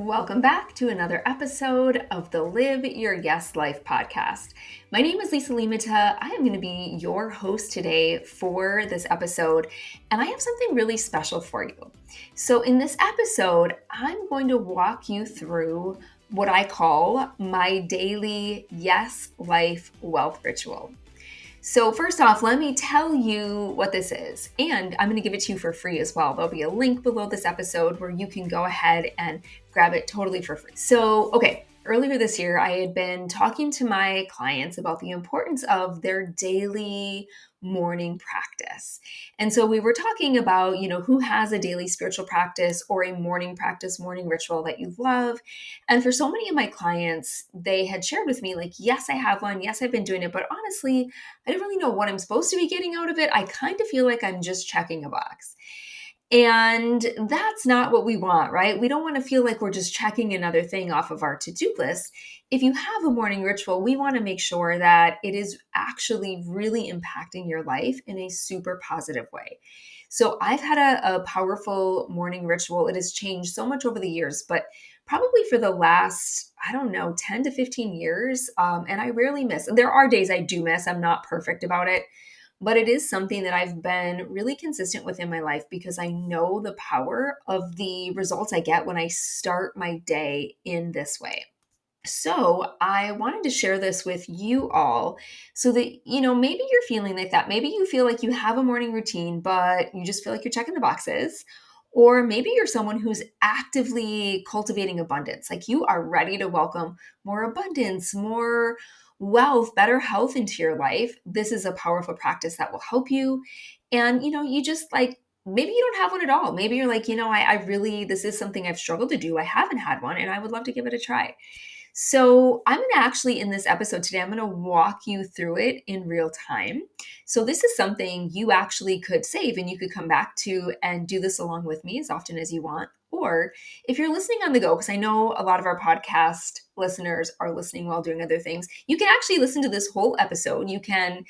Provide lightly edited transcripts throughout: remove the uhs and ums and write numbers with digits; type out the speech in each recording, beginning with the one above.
Welcome back to another episode of the Live Your Yes Life podcast. My name is Lisa Limita. I am going to be your host today for this episode, and I have something really special for you. So, in this episode, I'm going to walk you through what I call my daily Yes Life Wealth Ritual. So first off, let me tell you what this is. And I'm going to give it to you for free as well. There'll be a link below this episode where you can go ahead and grab it totally for free. Earlier this year, I had been talking to my clients about the importance of their daily morning practice. And so we were talking about, who has a daily spiritual practice or a morning practice, morning ritual that you love. And for so many of my clients, they had shared with me, like, yes, I have one. Yes, I've been doing it. But honestly, I don't really know what I'm supposed to be getting out of it. I kind of feel like I'm just checking a box. And that's not what we want, right? We don't want to feel like we're just checking another thing off of our to-do list. If you have a morning ritual, we want to make sure that it is actually really impacting your life in a super positive way. So I've had a powerful morning ritual. It has changed so much over the years, but probably for the last, 10 to 15 years. And I rarely miss. There are days I do miss. I'm not perfect about it. But it is something that I've been really consistent with in my life because I know the power of the results I get when I start my day in this way. So I wanted to share this with you all so that, maybe you're feeling like that. Maybe you feel like you have a morning routine, but you just feel like you're checking the boxes. Or maybe you're someone who's actively cultivating abundance. Like you are ready to welcome more abundance, more wealth, better health into your life. This is a powerful practice that will help you. And, you just like, maybe you don't have one at all. Maybe you're like, I really, this is something I've struggled to do. I haven't had one and I would love to give it a try. So I'm going to actually, in this episode today, I'm going to walk you through it in real time. So this is something you actually could save and you could come back to and do this along with me as often as you want. Or if you're listening on the go, because I know a lot of our podcast listeners are listening while doing other things, you can actually listen to this whole episode. You can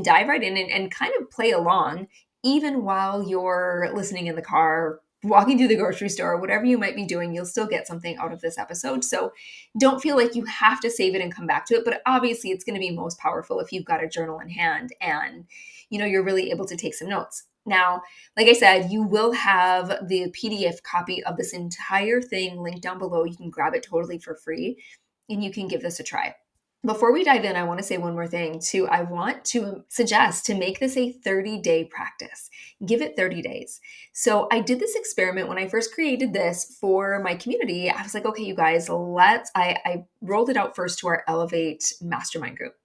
dive right in and kind of play along even while you're listening in the car, walking through the grocery store, whatever you might be doing, you'll still get something out of this episode. So don't feel like you have to save it and come back to it. But obviously, it's going to be most powerful if you've got a journal in hand and you're really able to take some notes. Now, like I said, you will have the PDF copy of this entire thing linked down below. You can grab it totally for free and you can give this a try. Before we dive in, I want to say one more thing too. I want to suggest to make this a 30-day practice. Give it 30 days. So I did this experiment when I first created this for my community. I was like, okay, you guys, I rolled it out first to our Elevate mastermind group.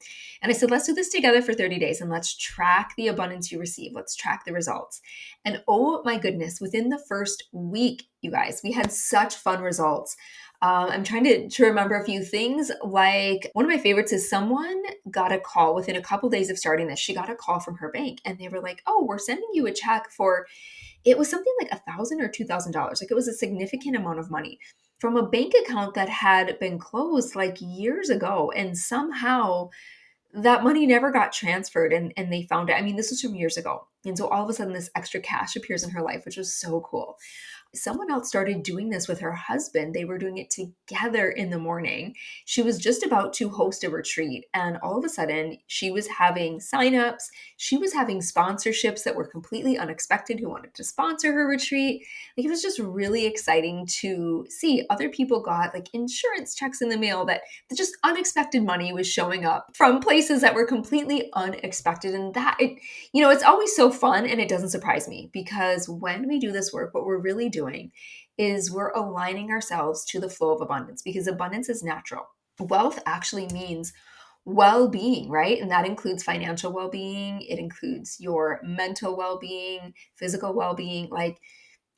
And I said, let's do this together for 30 days and let's track the abundance you receive. Let's track the results. And oh my goodness, within the first week, you guys, we had such fun results. I'm trying to remember a few things. Like one of my favorites is someone got a call within a couple days of starting this. She got a call from her bank and they were like, oh, we're sending you a check for, it was something like $1,000 or $2,000. Like it was a significant amount of money from a bank account that had been closed like years ago. And somehow that money never got transferred and they found it. I mean, this was from years ago. And so all of a sudden this extra cash appears in her life, which was so cool. Someone else started doing this with her husband. They were doing it together in the morning. She was just about to host a retreat, and all of a sudden, she was having signups. She was having sponsorships that were completely unexpected who wanted to sponsor her retreat. Like, it was just really exciting to see other people got like insurance checks in the mail that just unexpected money was showing up from places that were completely unexpected. And it's always so fun and it doesn't surprise me because when we do this work, what we're really doing is we're aligning ourselves to the flow of abundance because abundance is natural. Wealth actually means well-being, right? And that includes financial well-being. It includes your mental well-being, physical well-being. Like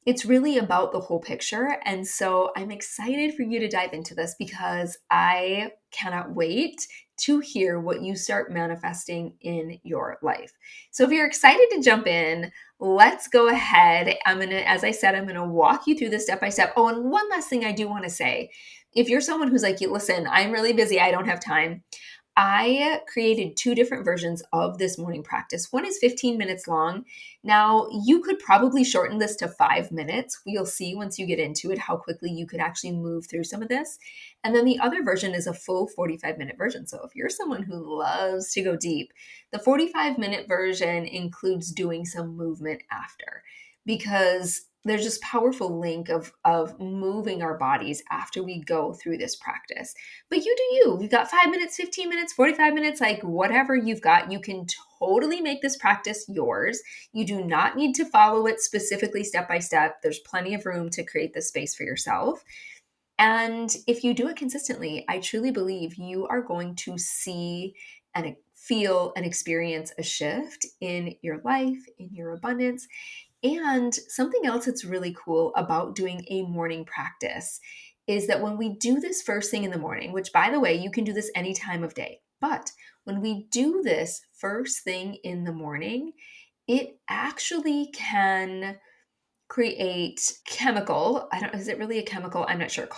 it's really about the whole picture. And so I'm excited for you to dive into this because I cannot wait to hear what you start manifesting in your life. So if you're excited to jump in, let's go ahead. As I said, I'm going to walk you through this step by step. Oh, and one last thing I do want to say. If you're someone who's like, listen, I'm really busy, I don't have time. I created two different versions of this morning practice. One is 15 minutes long. Now, you could probably shorten this to 5 minutes. You'll see once you get into it how quickly you could actually move through some of this. And then the other version is a full 45-minute version. So if you're someone who loves to go deep, the 45-minute version includes doing some movement after, because there's this powerful link of moving our bodies after we go through this practice. But you do you. You've got 5 minutes, 15 minutes, 45 minutes, like whatever you've got. You can totally make this practice yours. You do not need to follow it specifically step by step. There's plenty of room to create this space for yourself. And if you do it consistently, I truly believe you are going to see and feel and experience a shift in your life, in your abundance. And something else that's really cool about doing a morning practice is that when we do this first thing in the morning, which by the way, you can do this any time of day, but when we do this first thing in the morning, it actually can create chemical. I don't, is it really a chemical? I'm not sure.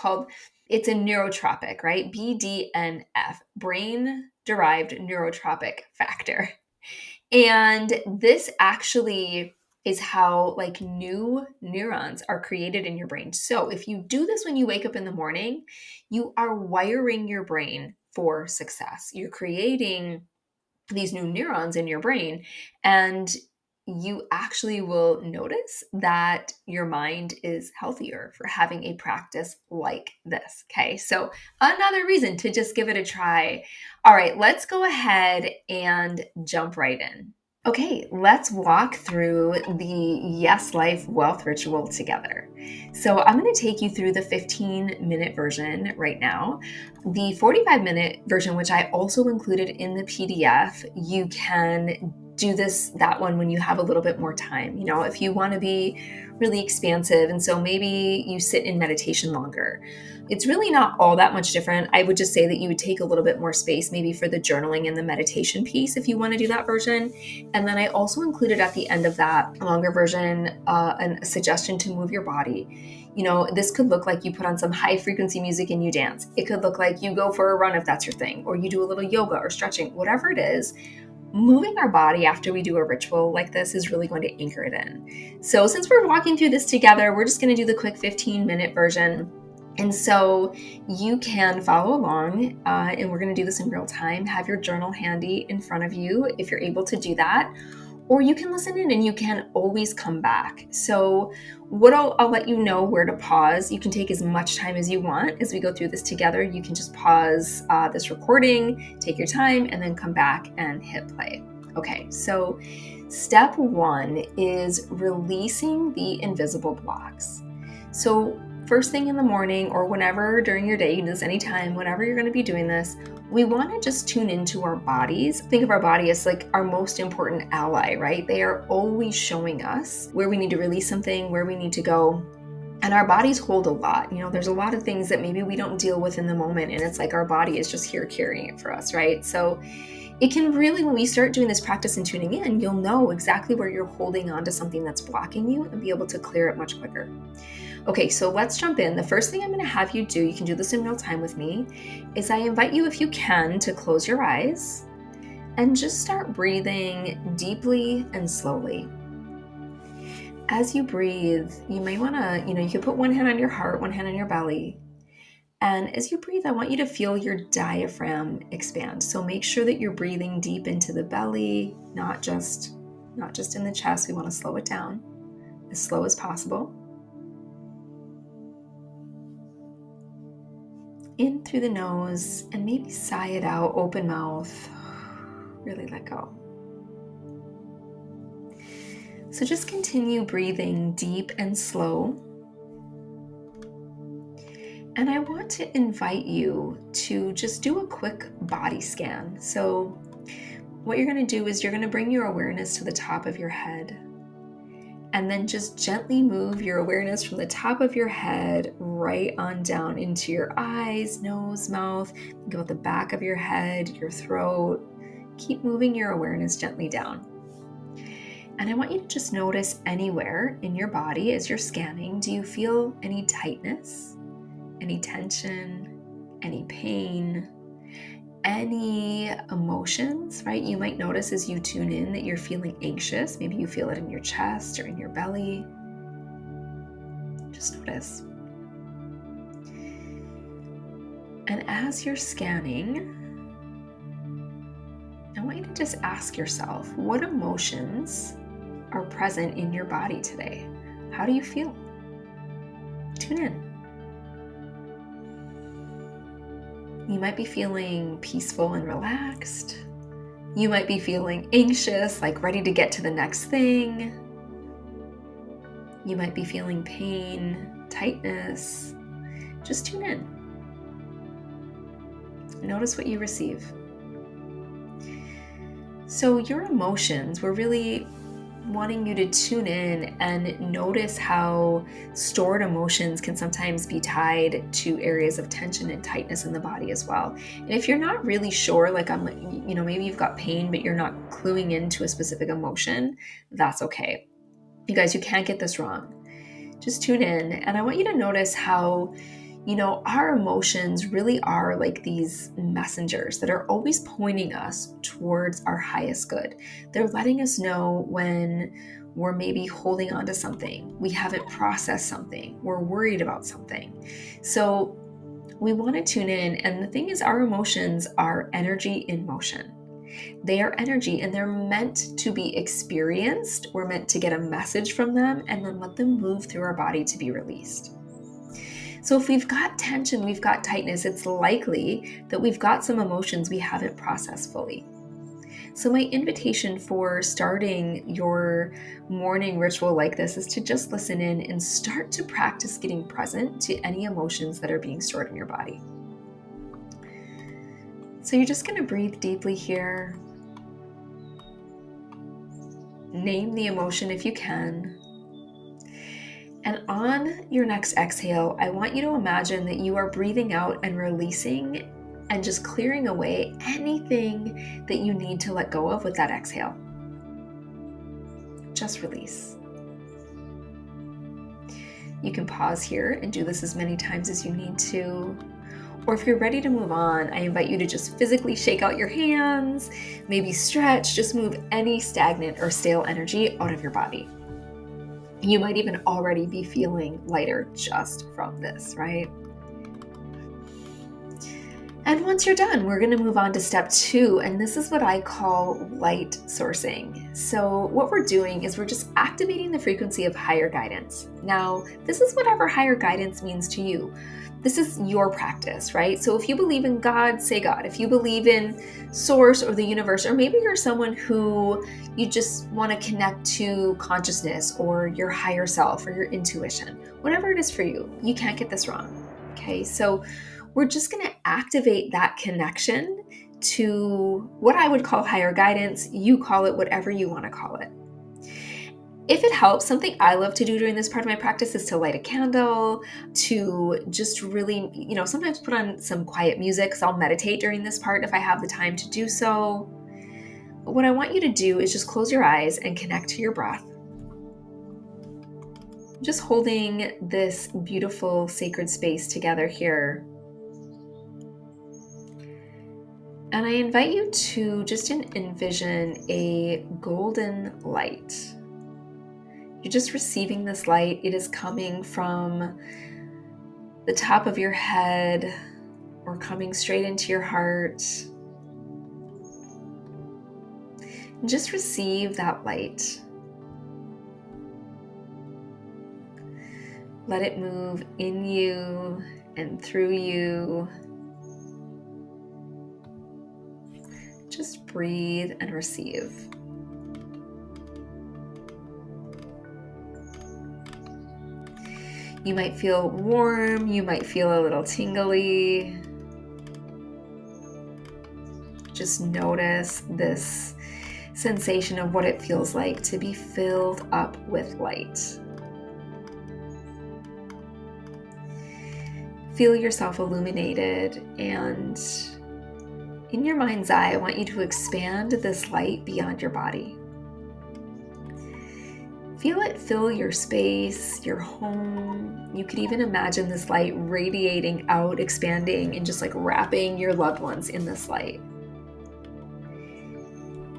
It's a neurotropic, right? BDNF, brain derived neurotropic factor. And this actually is how like new neurons are created in your brain. So if you do this when you wake up in the morning, you are wiring your brain for success. You're creating these new neurons in your brain, and you actually will notice that your mind is healthier for having a practice like this. Okay, so another reason to just give it a try. All right, let's go ahead and jump right in. Okay, let's walk through the Yes Life Wealth Ritual together. So I'm going to take you through the 15-minute version right now. The 45-minute version, which I also included in the PDF, you can do that one when you have a little bit more time. You know, if you want to be really expansive, and so maybe you sit in meditation longer. It's really not all that much different. I would just say that you would take a little bit more space maybe for the journaling and the meditation piece if you want to do that version. And then I also included at the end of that longer version a suggestion to move your body. You know, this could look like you put on some high frequency music and you dance. It could look like you go for a run if that's your thing, or you do a little yoga or stretching, whatever it is. Moving our body after we do a ritual like this is really going to anchor it in. So since we're walking through this together, we're just going to do the quick 15-minute version. And so you can follow along, and we're going to do this in real time. Have your journal handy in front of you if you're able to do that. Or you can listen in and you can always come back. So I'll let you know where to pause. You can take as much time as you want as we go through this together. You can just pause this recording, take your time, and then come back and hit play. Okay, so step one is releasing the invisible blocks. So first thing in the morning or whenever during your day, you can do this anytime, whenever you're going to be doing this, we want to just tune into our bodies. Think of our body as like our most important ally, right? They are always showing us where we need to release something, where we need to go. And our bodies hold a lot. You know, there's a lot of things that maybe we don't deal with in the moment. And it's like our body is just here carrying it for us, right? So it can really, when we start doing this practice and tuning in, you'll know exactly where you're holding on to something that's blocking you and be able to clear it much quicker. Okay, so let's jump in. The first thing I'm going to have you do, you can do this in real time with me, is I invite you, if you can, to close your eyes and just start breathing deeply and slowly. As you breathe, you may want to, you can put one hand on your heart, one hand on your belly. And as you breathe, I want you to feel your diaphragm expand. So make sure that you're breathing deep into the belly, not just in the chest. We want to slow it down as slow as possible. In through the nose, and maybe sigh it out, open mouth, really let go. So just continue breathing deep and slow. And I want to invite you to just do a quick body scan. So what you're going to do is you're going to bring your awareness to the top of your head. And then just gently move your awareness from the top of your head right on down into your eyes, nose, mouth. Think about the back of your head, your throat. Keep moving your awareness gently down. And I want you to just notice anywhere in your body as you're scanning. Do you feel any tightness, any tension, any pain? any emotions, right? You might notice as you tune in that you're feeling anxious. Maybe you feel it in your chest or in your belly. Just notice. And as you're scanning, I want you to just ask yourself, what emotions are present in your body today? How do you feel? Tune in. You might be feeling peaceful and relaxed. You might be feeling anxious, like ready to get to the next thing. You might be feeling pain, tightness. Just tune in. Notice what you receive. So your emotions, we're really wanting you to tune in and notice how stored emotions can sometimes be tied to areas of tension and tightness in the body as well. And if you're not really sure, maybe you've got pain, but you're not cluing into a specific emotion, that's okay. You guys, you can't get this wrong. Just tune in. And I want you to notice how our emotions really are like these messengers that are always pointing us towards our highest good. They're letting us know when we're maybe holding on to something, we haven't processed something, we're worried about something. So we want to tune in. And the thing is, our emotions are energy in motion. They are energy and they're meant to be experienced. We're meant to get a message from them and then let them move through our body to be released. So if we've got tension, we've got tightness, it's likely that we've got some emotions we haven't processed fully. So my invitation for starting your morning ritual like this is to just listen in and start to practice getting present to any emotions that are being stored in your body. So you're just going to breathe deeply here. Name the emotion if you can. And on your next exhale, I want you to imagine that you are breathing out and releasing and just clearing away anything that you need to let go of with that exhale. Just release. You can pause here and do this as many times as you need to. Or if you're ready to move on, I invite you to just physically shake out your hands, maybe stretch, just move any stagnant or stale energy out of your body. You might even already be feeling lighter just from this, right? And once you're done, we're going to move on to step 2, and this is what I call light sourcing. So what we're doing is we're just activating the frequency of higher guidance. Now, this is whatever higher guidance means to you. This is your practice, right? So if you believe in God, say God. If you believe in source or the universe, or maybe you're someone who you just want to connect to consciousness or your higher self or your intuition, whatever it is for you, you can't get this wrong. Okay, so we're just going to activate that connection to what I would call higher guidance. You call it whatever you want to call it. If it helps, something I love to do during this part of my practice is to light a candle, to just really, sometimes put on some quiet music, because I'll meditate during this part if I have the time to do so. But what I want you to do is just close your eyes and connect to your breath. Just holding this beautiful sacred space together here. And I invite you to just envision a golden light. You're just receiving this light. It is coming from the top of your head or coming straight into your heart. And just receive that light. Let it move in you and through you. Just breathe and receive. You might feel warm, you might feel a little tingly. Just notice this sensation of what it feels like to be filled up with light. Feel yourself illuminated, and in your mind's eye, I want you to expand this light beyond your body. Feel it fill your space, your home. You could even imagine this light radiating out, expanding, and just like wrapping your loved ones in this light.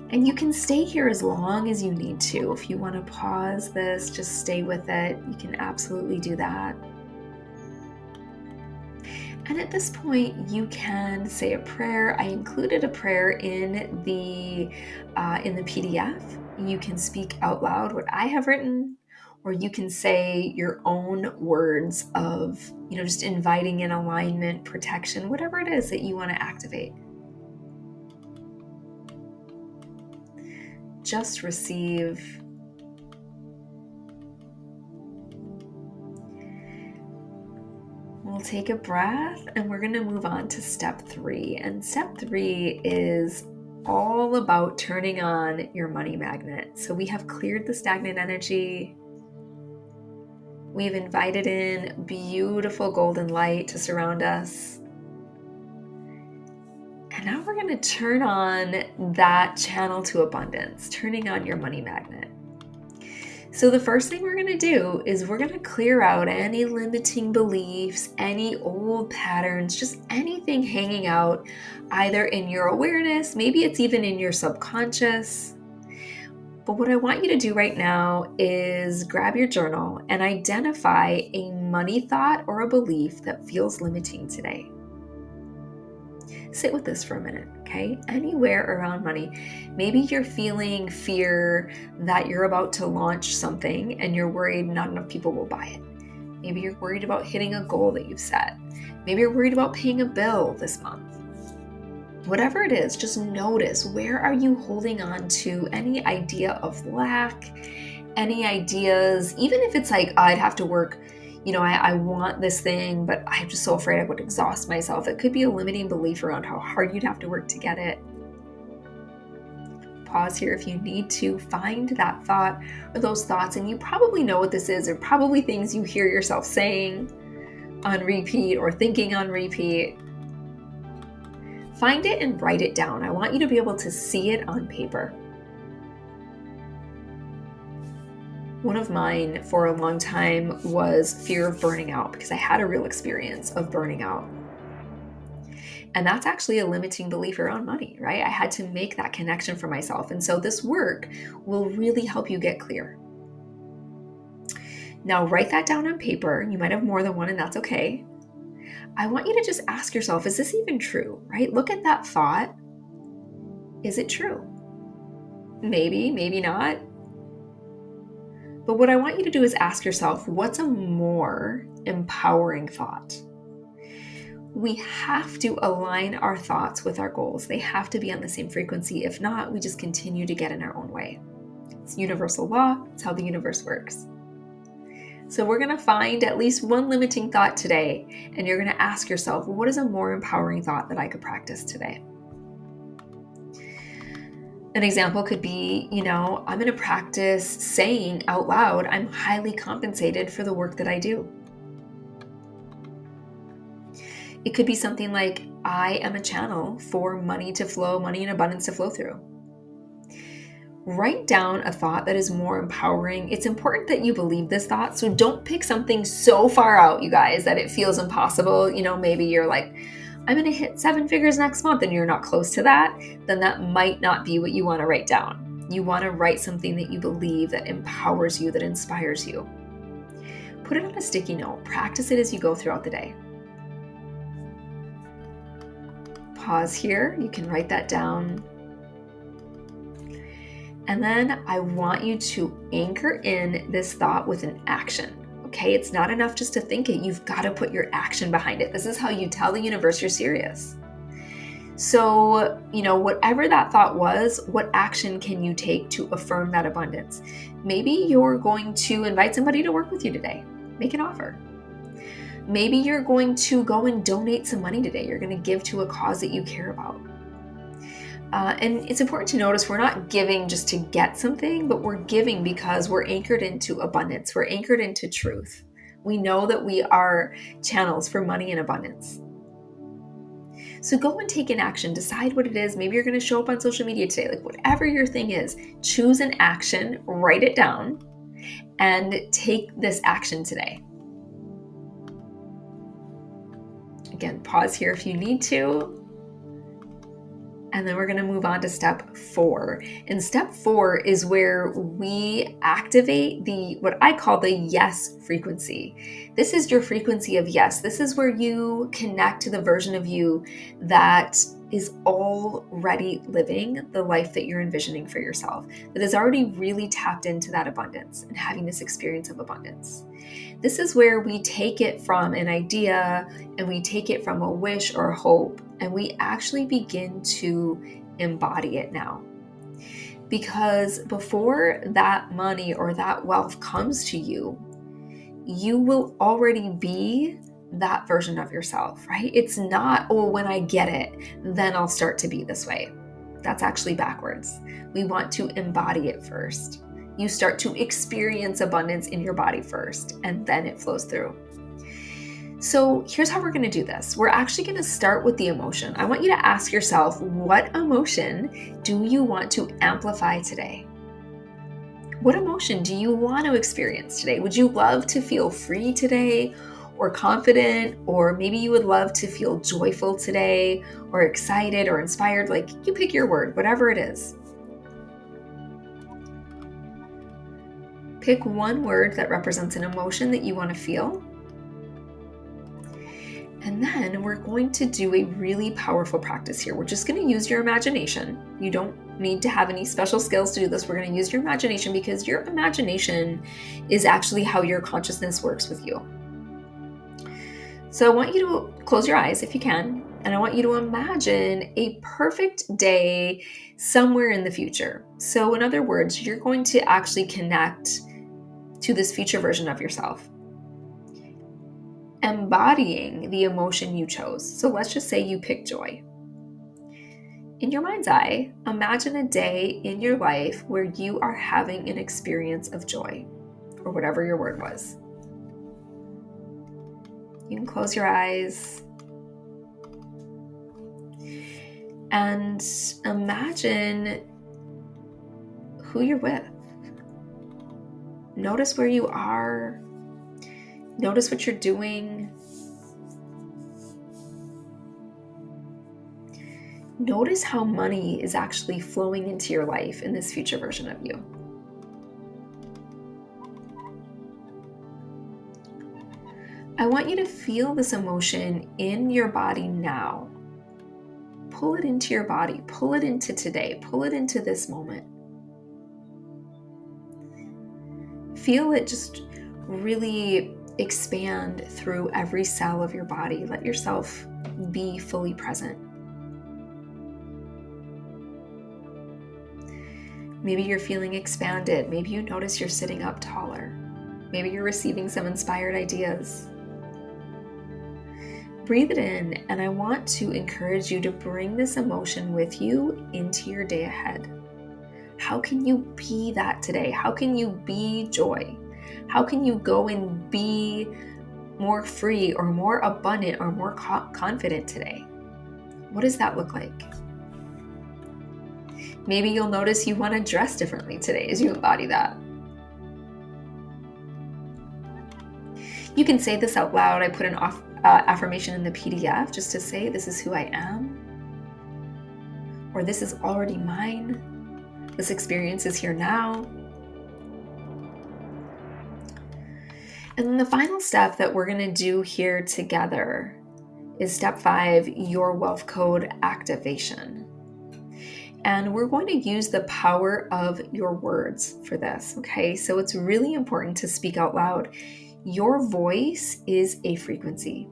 And you can stay here as long as you need to. If you want to pause this, just stay with it. You can absolutely do that. And at this point, you can say a prayer. I included a prayer in the PDF. You can speak out loud what I have written, or you can say your own words of, just inviting in alignment, protection, whatever it is that you want to activate. Just receive. We'll take a breath and we're going to move on to step 3. And step 3 is all about turning on your money magnet. So we have cleared the stagnant energy. We've invited in beautiful golden light to surround us. And now we're going to turn on that channel to abundance, turning on your money magnet. So the first thing we're going to do is we're going to clear out any limiting beliefs, any old patterns, just anything hanging out either in your awareness, maybe it's even in your subconscious. But what I want you to do right now is grab your journal and identify a money thought or a belief that feels limiting today. Sit with this for a minute, okay? Anywhere around money. Maybe you're feeling fear that you're about to launch something and you're worried not enough people will buy it. Maybe you're worried about hitting a goal that you've set. Maybe you're worried about paying a bill this month. Whatever it is, just notice, where are you holding on to any idea of lack, any ideas, even if it's like, I'd have to work, I want this thing, but I'm just so afraid I would exhaust myself. It could be a limiting belief around how hard you'd have to work to get it. Pause here if you need to. Find that thought or those thoughts, and you probably know what this is, or probably things you hear yourself saying on repeat or thinking on repeat. Find it and write it down. I want you to be able to see it on paper. One of mine for a long time was fear of burning out, because I had a real experience of burning out. And that's actually a limiting belief around money, right? I had to make that connection for myself. And so this work will really help you get clear. Now write that down on paper. You might have more than one, and that's okay. I want you to just ask yourself, is this even true, right? Look at that thought. Is it true? Maybe, maybe not. But what I want you to do is ask yourself, what's a more empowering thought? We have to align our thoughts with our goals. They have to be on the same frequency. If not, we just continue to get in our own way. It's universal law. It's how the universe works. So we're going to find at least one limiting thought today, and you're going to ask yourself, what is a more empowering thought that I could practice today? An example could be, I'm going to practice saying out loud, I'm highly compensated for the work that I do. It could be something like, I am a channel for money to flow, money and abundance to flow through. Write down a thought that is more empowering. It's important that you believe this thought, so don't pick something so far out, you guys, that it feels impossible. Maybe you're like, I'm going to hit 7 figures next month, and you're not close to that, then that might not be what you want to write down. You want to write something that you believe, that empowers you, that inspires you. Put it on a sticky note. Practice it as you go throughout the day. Pause here. You can write that down. And then I want you to anchor in this thought with an action. Okay, it's not enough just to think it. You've got to put your action behind it. This is how you tell the universe you're serious. So, whatever that thought was, what action can you take to affirm that abundance? Maybe you're going to invite somebody to work with you today. Make an offer. Maybe you're going to go and donate some money today. You're going to give to a cause that you care about. And it's important to notice we're not giving just to get something, but we're giving because we're anchored into abundance. We're anchored into truth. We know that we are channels for money and abundance. So go and take an action. Decide what it is. Maybe you're going to show up on social media today. Like whatever your thing is, choose an action, write it down, and take this action today. Again, pause here if you need to. And then we're going to move on to step 4. And step 4 is where we activate what I call the yes frequency. This is your frequency of yes. This is where you connect to the version of you that is already living the life that you're envisioning for yourself, that is already really tapped into that abundance and having this experience of abundance. This is where we take it from an idea and we take it from a wish or a hope, and we actually begin to embody it now. Because before that money or that wealth comes to you, you will already be that version of yourself, right? It's not, oh, when I get it, then I'll start to be this way. That's actually backwards. We want to embody it first. You start to experience abundance in your body first, and then it flows through. So here's how we're going to do this. We're actually going to start with the emotion. I want you to ask yourself, what emotion do you want to amplify today? What emotion do you want to experience today? Would you love to feel free today, or confident, or maybe you would love to feel joyful today, or excited, or inspired? Like, you pick your word, whatever it is. Pick one word that represents an emotion that you want to feel. And then we're going to do a really powerful practice here. We're just going to use your imagination. You don't need to have any special skills to do this. We're going to use your imagination, because your imagination is actually how your consciousness works with you. So I want you to close your eyes if you can, and I want you to imagine a perfect day somewhere in the future. So in other words, you're going to actually connect to this future version of yourself, embodying the emotion you chose. So let's just say you pick joy. In your mind's eye, imagine a day in your life where you are having an experience of joy, or whatever your word was. You can close your eyes and imagine who you're with. Notice where you are. Notice what you're doing. Notice how money is actually flowing into your life in this future version of you. I want you to feel this emotion in your body now. Pull it into your body. Pull it into today. Pull it into this moment. Feel it just really expand through every cell of your body. Let yourself be fully present. Maybe you're feeling expanded. Maybe you notice you're sitting up taller. Maybe you're receiving some inspired ideas. Breathe it in, and I want to encourage you to bring this emotion with you into your day ahead. How can you be that today? How can you be joy? How can you go and be more free or more abundant or more confident today? What does that look like? Maybe you'll notice you want to dress differently today as you embody that. You can say this out loud. I put an affirmation in the PDF just to say, this is who I am, or this is already mine. This experience is here now. And then the final step that we're going to do here together is step 5, your wealth code activation. And we're going to use the power of your words for this, okay? So it's really important to speak out loud. Your voice is a frequency.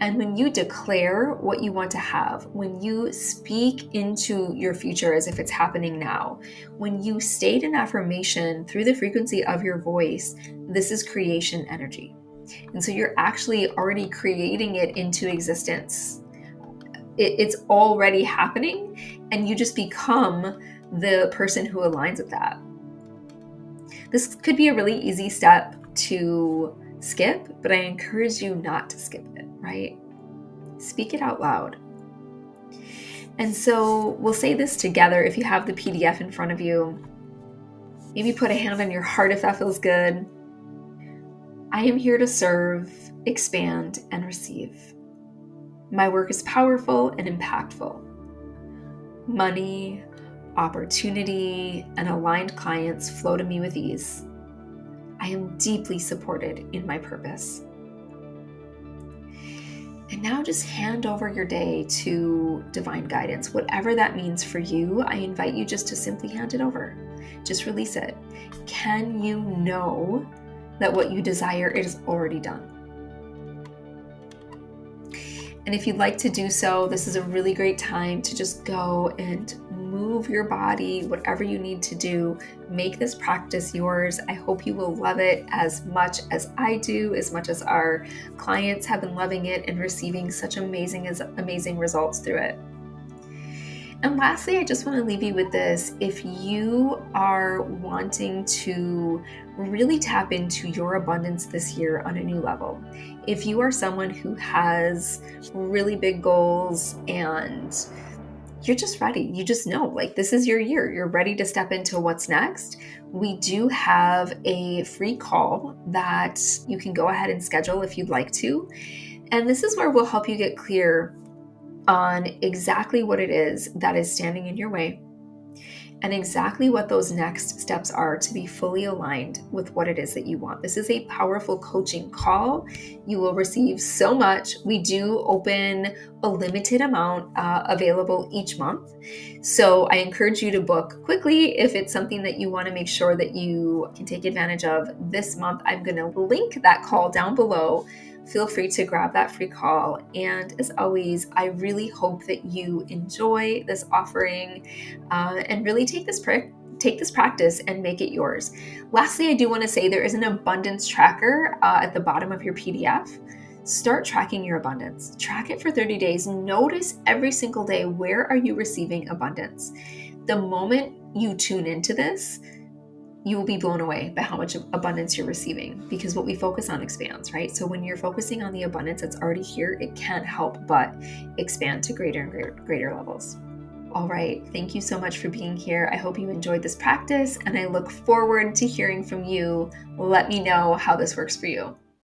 And when you declare what you want to have, when you speak into your future as if it's happening now, when you state an affirmation through the frequency of your voice, this is creation energy. And so you're actually already creating it into existence. It's already happening, and you just become the person who aligns with that. This could be a really easy step to skip, but I encourage you not to skip it, right? Speak it out loud. And so we'll say this together if you have the PDF in front of you. Maybe put a hand on your heart if that feels good. I am here to serve, expand, and receive. My work is powerful and impactful. Money, opportunity, and aligned clients flow to me with ease. I am deeply supported in my purpose. And now just hand over your day to divine guidance. Whatever that means for you, I invite you just to simply hand it over. Just release it. Can you know that what you desire is already done? And if you'd like to do so, this is a really great time to just go and move your body, whatever you need to do. Make this practice yours. I hope you will love it as much as I do, as much as our clients have been loving it and receiving such amazing results through it. And lastly, I just want to leave you with this. If you are wanting to really tap into your abundance this year on a new level, if you are someone who has really big goals and you're just ready, you just know, like, this is your year, you're ready to step into what's next, we do have a free call that you can go ahead and schedule if you'd like to. And this is where we'll help you get clear on exactly what it is that is standing in your way and exactly what those next steps are to be fully aligned with what it is that you want. This is a powerful coaching call. You will receive so much. We do open a limited amount available each month. So I encourage you to book quickly if it's something that you want to make sure that you can take advantage of this month. I'm going to link that call down below. Feel free to grab that free call. And as always, I really hope that you enjoy this offering and really take this practice and make it yours. Lastly, I do want to say there is an abundance tracker at the bottom of your PDF. Start tracking your abundance. Track it for 30 days. Notice every single day, where are you receiving abundance? The moment you tune into this, you will be blown away by how much abundance you're receiving, because what we focus on expands, right? So when you're focusing on the abundance that's already here, it can't help but expand to greater and greater levels. All right. Thank you so much for being here. I hope you enjoyed this practice, and I look forward to hearing from you. Let me know how this works for you.